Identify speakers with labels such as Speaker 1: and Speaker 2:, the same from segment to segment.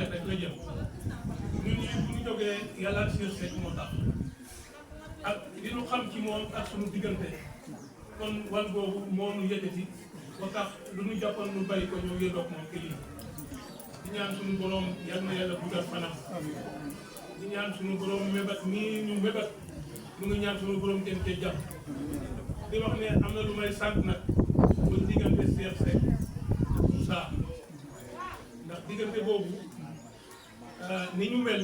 Speaker 1: Cheikh rek la jëm ñun ñi bu ñu jógee yàlla ak Cheikh Seck moo tax ak li ñu xam ci moom ak suñu diggante kon wàll boobu moo ñu yëkkati ba tax lu ñu jàppoon ñu bàyyi ko ñëw yëndoog moom ke lii di ñaan suñu borom yal na yàlla guddal fanam di ñaan suñu borom mébat nii ñu mébat ñu ngi ñaan suñu borom gën cee jàpp di wax ne am na lu may sant nag ba diggante Cheikh Seck Moussa ndax diggante boobu ni ñu mel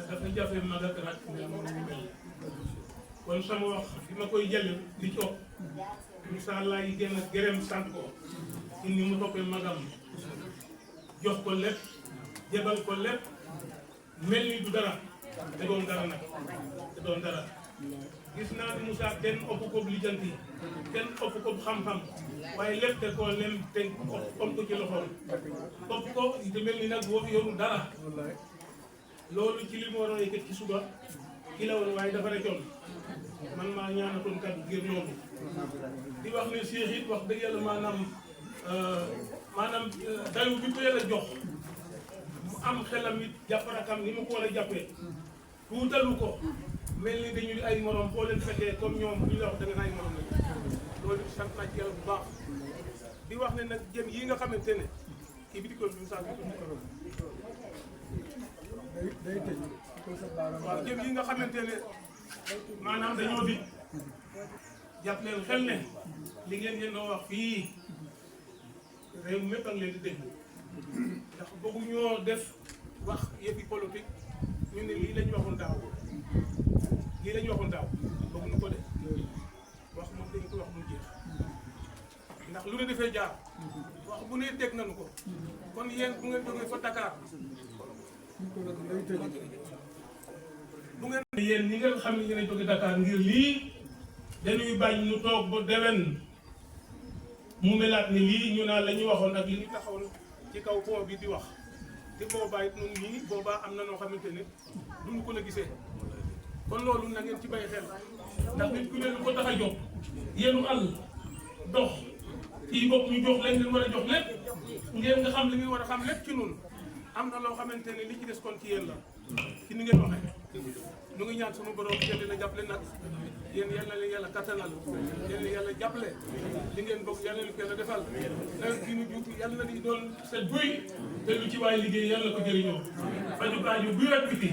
Speaker 1: dafa jafe mag ak rak mel moom ñu mel kon sama wax fi ma koy jël di toog Moussa laay gën a gërëm sant ko ci ni mu toppee magam jox ko lépp jébal ko lépp mel ni du dara te doon dara nag te doon dara gis naa ni Moussa kenn ëpp ko lijjanti kenn ëpp ko xam-xam waaye lépp te koo lem te om ko ci loxoom topp ko te mel ni nag boo fi yorul dara loolu ci li mu waroon yëkkat ci suba ki la woon waaye dafa rekkoon man maa ñaanatoon kat ngir loolu di wax ne Cheikh it wax dëgg yàlla maanaam dayu bi ko yàlla jox mu am xelam it jàpp rakam ni mu ko war a jàppee tuutalu ko mel ni dañuy ay morom boo leen fekkee comme ñoom ñu la wax da nga ay morom lañu loolu sant naa ci yàlla bu baax di wax ne nag jën yi nga xamante ne kii bi di ko saa waaw jën yi nga xamante ne maanaam dañoo di jàpp leen xel ne li ngeen yéen doo wax fii réew mépp a ngi leen di dégg ndax bëggu ñoo def wax yëppi politique ñu ne lii lañu waxoon daaw lii lañu waxoon daaw bëgguñu ko de wax moom dañu ko wax mu jeex ndax lu ne defee jaar wax bu ne dégg nañu ko kon yéen bu ngeen jógee fa Dakar bu ngeen yéen ñi ngeen xam ne yéen a jóge Dakar ngir lii dañuy bañ ñu toog ba déwén mu melaat ni lii ñu naan la ñu waxoon ak li ñu taxawoon ci kaw pont bi di wax te boobaa it ñun ñii boobaa am na noo xamante ne duñu ko la gisee kon loolu na ngeen ci bàyyi xel ndax nit ku ne lu ko tax a jóg yéenu àll dox fii bopp ñu jox leen li war a jox lépp ngeen nga xam li ngeen war a xam lépp ci ñun am na loo xamante ne li ci des kon ci yéen la ci ni ngeen waxee ñu ngi ñaan sunu borom yéen la jàppale nag yéen yal na leen yàlla kattanal yéen yàlla jàppale li ngeen bokk yàlla leen ko yàlla defal nawet bi ñu juutu yàlla na di doon set buy te lu ci waay liggéey yàlla ko jëriñoo faju kaaju buy ak biti